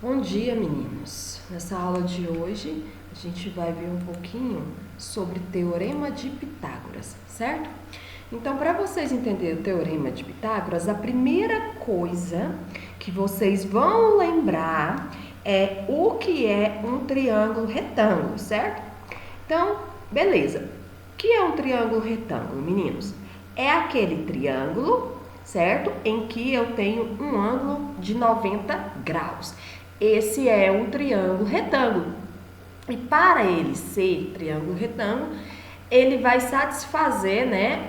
Bom dia, meninos! Nessa aula de hoje, a gente vai ver um pouquinho sobre o Teorema de Pitágoras, certo? Então, para vocês entenderem o Teorema de Pitágoras, a primeira coisa que vocês vão lembrar é o que é um triângulo retângulo, certo? Então, beleza. O que é um triângulo retângulo, meninos? É aquele triângulo, certo? Em que eu tenho um ângulo de 90 graus. Esse é um triângulo retângulo. E para ele ser triângulo retângulo, ele vai satisfazer,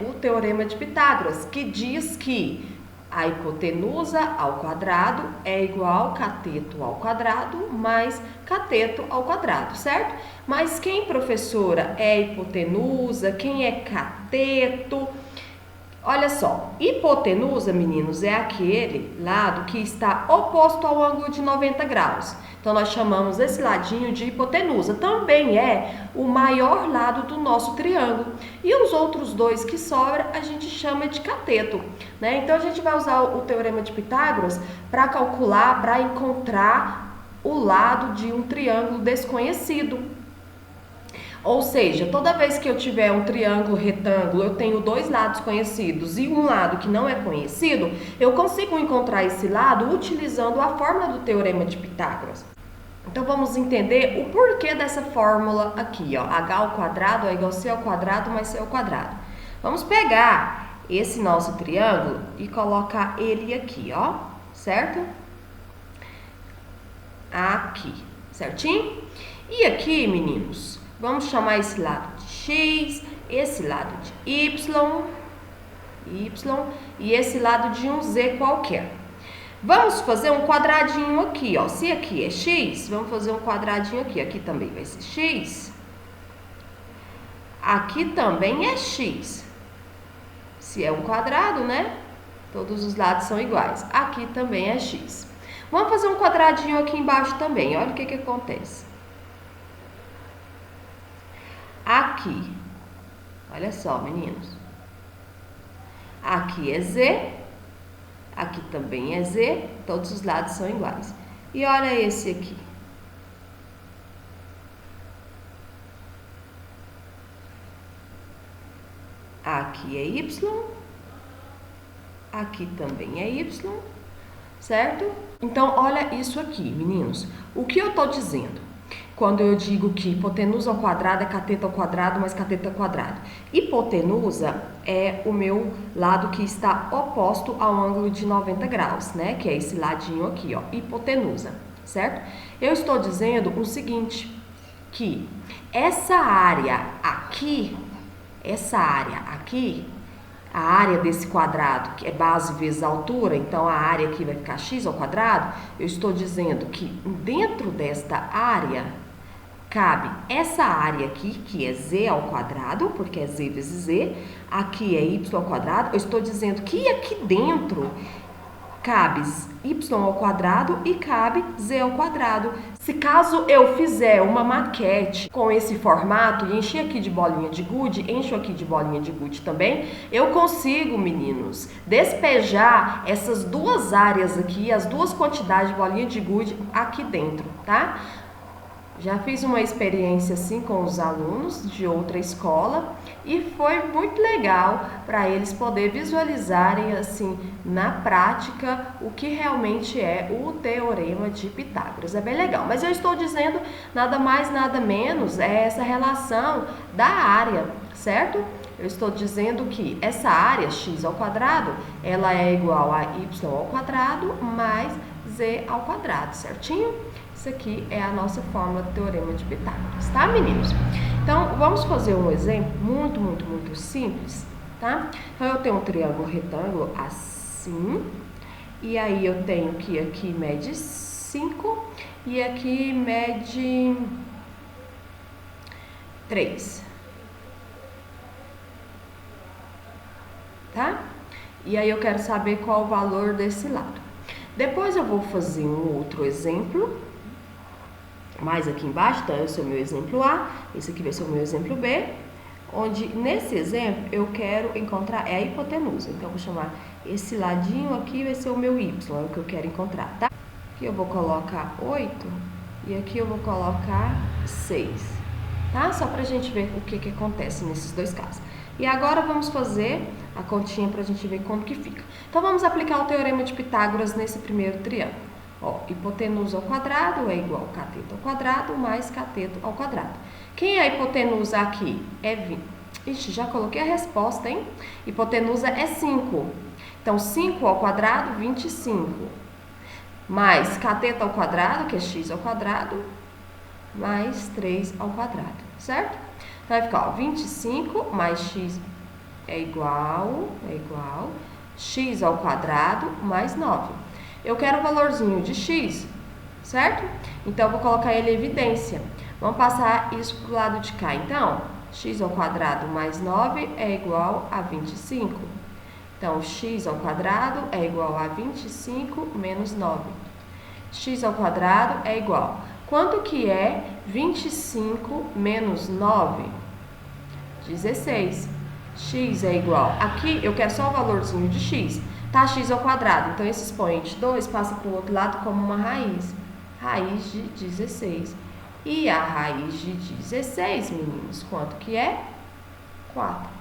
o Teorema de Pitágoras, que diz que a hipotenusa ao quadrado é igual a cateto ao quadrado mais cateto ao quadrado, certo? Mas quem, professora, é hipotenusa? Quem é cateto? Olha só, hipotenusa, meninos, é aquele lado que está oposto ao ângulo de 90 graus. Então, nós chamamos esse ladinho de hipotenusa. Também é o maior lado do nosso triângulo. E os outros dois que sobram, a gente chama de cateto, né? Então, a gente vai usar o Teorema de Pitágoras para calcular, para encontrar o lado de um triângulo desconhecido. Ou seja, toda vez que eu tiver um triângulo retângulo, eu tenho dois lados conhecidos e um lado que não é conhecido, eu consigo encontrar esse lado utilizando a fórmula do Teorema de Pitágoras. Então, vamos entender o porquê dessa fórmula aqui, ó. H ao quadrado é igual a C ao quadrado mais C ao quadrado. Vamos pegar esse nosso triângulo e colocar ele aqui, ó, certo? Aqui, certinho? E aqui, meninos, vamos chamar esse lado de X, esse lado de Y e esse lado de um Z qualquer. Vamos fazer um quadradinho aqui, ó. Se aqui é X, vamos fazer um quadradinho aqui. Aqui também vai ser X. Aqui também é X. Se é um quadrado, né? Todos os lados são iguais. Aqui também é X. Vamos fazer um quadradinho aqui embaixo também. Olha o que acontece. Aqui, olha só, meninos, aqui é Z, aqui também é Z, todos os lados são iguais. E olha esse aqui. Aqui é Y, aqui também é Y, certo? Então, olha isso aqui, meninos. O que eu tô dizendo? Quando eu digo que hipotenusa ao quadrado é cateto ao quadrado mais cateto ao quadrado. Hipotenusa é o meu lado que está oposto ao ângulo de 90 graus, né? Que é esse ladinho aqui, ó, hipotenusa, certo? Eu estou dizendo o seguinte, que essa área aqui, a área desse quadrado, que é base vezes altura, então a área aqui vai ficar x ao quadrado, eu estou dizendo que dentro desta área cabe essa área aqui, que é z ao quadrado, porque é z vezes z, aqui é y ao quadrado, eu estou dizendo que aqui dentro cabe y ao quadrado e cabe z ao quadrado. Se caso eu fizer uma maquete com esse formato e encher aqui de bolinha de gude, encho aqui de bolinha de gude também, eu consigo, meninos, despejar essas duas áreas aqui, as duas quantidades de bolinha de gude aqui dentro, tá? Já fiz uma experiência assim com os alunos de outra escola e foi muito legal para eles poderem visualizarem assim na prática o que realmente é o Teorema de Pitágoras. É bem legal, mas eu estou dizendo nada mais, nada menos é essa relação da área, certo? Eu estou dizendo que essa área x ao quadrado, ela é igual a y ao quadrado mais z ao quadrado, certinho? Isso aqui é a nossa fórmula do Teorema de Pitágoras, tá, meninos? Então, vamos fazer um exemplo muito simples, tá? Então, eu tenho um triângulo retângulo assim, e aí eu tenho que aqui mede 5 e aqui mede 3, tá? E aí eu quero saber qual o valor desse lado. Depois eu vou fazer um outro exemplo, mais aqui embaixo, então esse é o meu exemplo A, esse aqui vai ser o meu exemplo B, onde nesse exemplo eu quero encontrar a hipotenusa. Então eu vou chamar esse ladinho aqui, vai ser o meu Y, é o que eu quero encontrar, tá? O Aqui eu vou colocar 8 e aqui eu vou colocar 6, tá? Só pra gente ver o que acontece nesses dois casos. E agora vamos fazer a continha pra gente ver como que fica. Então vamos aplicar o teorema de Pitágoras nesse primeiro triângulo. Ó, hipotenusa ao quadrado é igual a cateto ao quadrado mais cateto ao quadrado. Quem é a hipotenusa aqui? É 20. Ixi, já coloquei a resposta, hein? Hipotenusa é 5. Então, 5 ao quadrado, 25. Mais cateto ao quadrado, que é x ao quadrado, mais 3 ao quadrado, certo? Então, vai ficar, ó, 25 mais x é igual x ao quadrado mais 9. Eu quero o valorzinho de x, certo? Então, eu vou colocar ele em evidência. Vamos passar isso para o lado de cá. Então, x ao quadrado mais 9 é igual a 25. Então, x ao quadrado é igual a 25 menos 9. X ao quadrado é igual. Quanto que é 25 menos 9? 16. X é igual. Aqui eu quero só o valorzinho de x. Tá x ao quadrado. Então, esse expoente 2 passa para o outro lado como uma raiz. Raiz de 16. E a raiz de 16, meninos, quanto que é? 4.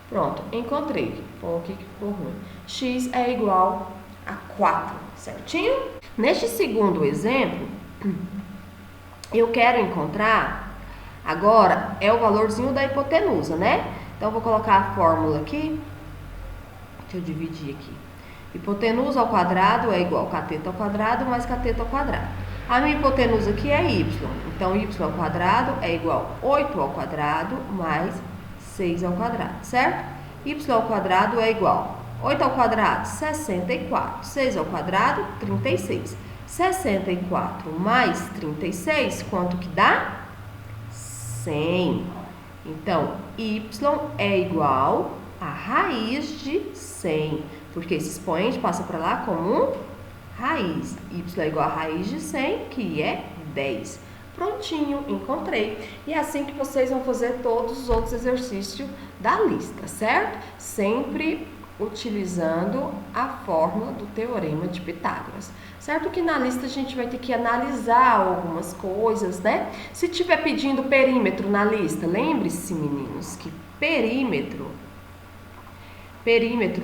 Pronto, encontrei. Bom, aqui que ficou ruim. X é igual a 4, certinho? Neste segundo exemplo, eu quero encontrar, agora, é o valorzinho da hipotenusa, né? Então, eu vou colocar a fórmula aqui. Deixa eu dividir aqui. Hipotenusa ao quadrado é igual a cateto ao quadrado mais cateto ao quadrado. A minha hipotenusa aqui é y. Então, y ao quadrado é igual a 8 ao quadrado mais 6 ao quadrado, certo? Y ao quadrado é igual a 8 ao quadrado, 64. 6 ao quadrado, 36. 64 mais 36, quanto que dá? 100. Então, y é igual a raiz de 100. Porque esse expoente passa para lá como raiz. Y é igual a raiz de 100, que é 10. Prontinho, encontrei. E é assim que vocês vão fazer todos os outros exercícios da lista, certo? Sempre utilizando a fórmula do teorema de Pitágoras. Certo que na lista a gente vai ter que analisar algumas coisas, né? Se tiver pedindo perímetro na lista, lembre-se, meninos, que perímetro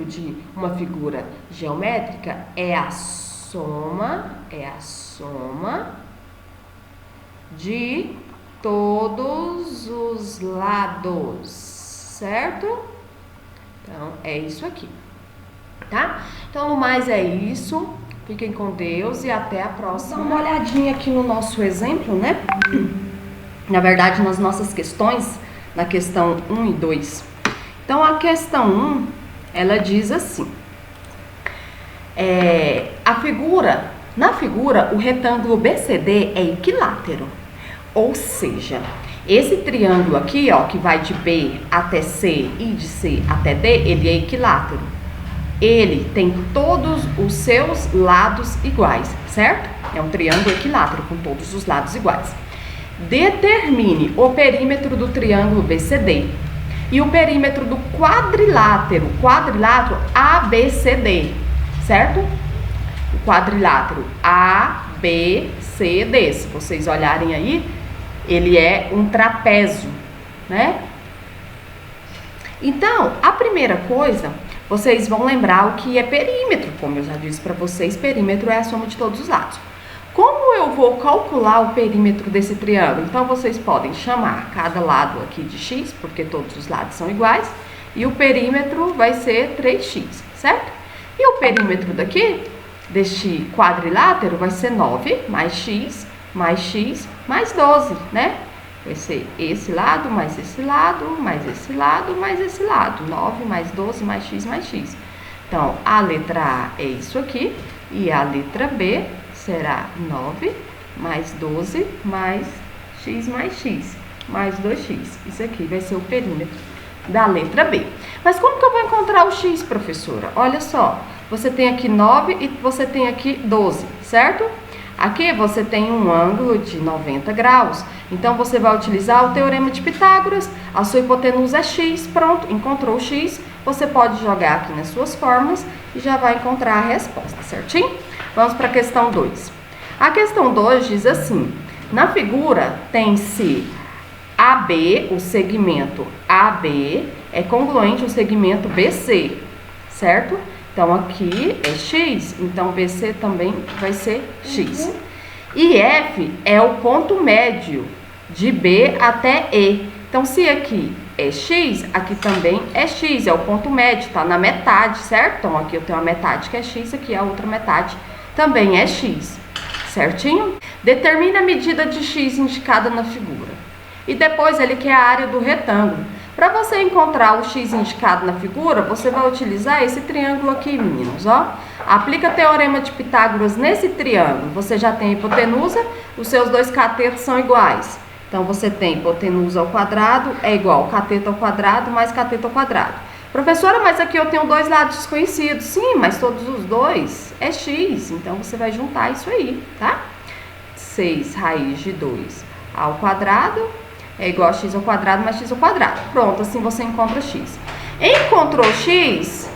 de uma figura geométrica é a soma de todos os lados, certo? Então, é isso aqui, tá? Então, no mais é isso. Fiquem com Deus e até a próxima. Dá uma olhadinha aqui no nosso exemplo, né? Na verdade, nas nossas questões, na questão 1 e 2. Então, a questão 1, ela diz assim. Na figura, o retângulo BCD é equilátero. Ou seja, esse triângulo aqui, ó, que vai de B até C e de C até D, ele é equilátero. Ele tem todos os seus lados iguais, certo? É um triângulo equilátero com todos os lados iguais. Determine o perímetro do triângulo BCD e o perímetro do quadrilátero ABCD, certo? O quadrilátero ABCD, se vocês olharem aí, ele é um trapézio, né? Então, a primeira coisa, vocês vão lembrar o que é perímetro. Como eu já disse para vocês, perímetro é a soma de todos os lados. Como eu vou calcular o perímetro desse triângulo? Então, vocês podem chamar cada lado aqui de x, porque todos os lados são iguais, e o perímetro vai ser 3x, certo? E o perímetro daqui, deste quadrilátero, vai ser 9 mais x mais 12, né? Vai ser esse lado, mais esse lado, mais esse lado, mais esse lado. 9 mais 12 mais x. Então, a letra A é isso aqui. E a letra B será 9 mais 12 mais x, mais 2x. Isso aqui vai ser o perímetro da letra B. Mas como que eu vou encontrar o x, professora? Olha só, você tem aqui 9 e você tem aqui 12, certo? Aqui você tem um ângulo de 90 graus. Então, você vai utilizar o teorema de Pitágoras. A sua hipotenusa é x. Pronto, encontrou o x. Você pode jogar aqui nas suas fórmulas e já vai encontrar a resposta, certinho? Vamos para a questão 2. A questão 2 diz assim: na figura tem-se AB, o segmento AB é congruente ao segmento BC, certo? Então aqui é X, então BC também vai ser X. E F é o ponto médio de B até E. Então se aqui é X, aqui também é X, é o ponto médio, tá na metade, certo? Então aqui eu tenho a metade que é X, aqui a outra metade também é X, certinho? Determine a medida de X indicada na figura. E depois ele quer a área do retângulo. Para você encontrar o X indicado na figura, você vai utilizar esse triângulo aqui, meninos, ó. Aplica teorema de Pitágoras nesse triângulo. Você já tem a hipotenusa, os seus dois catetos são iguais. Então, você tem hipotenusa ao quadrado é igual cateto ao quadrado mais cateto ao quadrado. Professora, mas aqui eu tenho dois lados desconhecidos. Sim, mas todos os dois é X. Então, você vai juntar isso aí, tá? 6 raiz de 2 ao quadrado é igual a x ao quadrado mais x ao quadrado. Pronto, assim você encontra x. Encontrou x,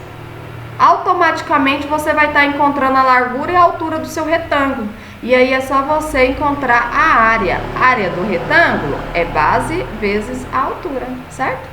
automaticamente você vai estar encontrando a largura e a altura do seu retângulo. E aí é só você encontrar a área. A área do retângulo é base vezes a altura, certo?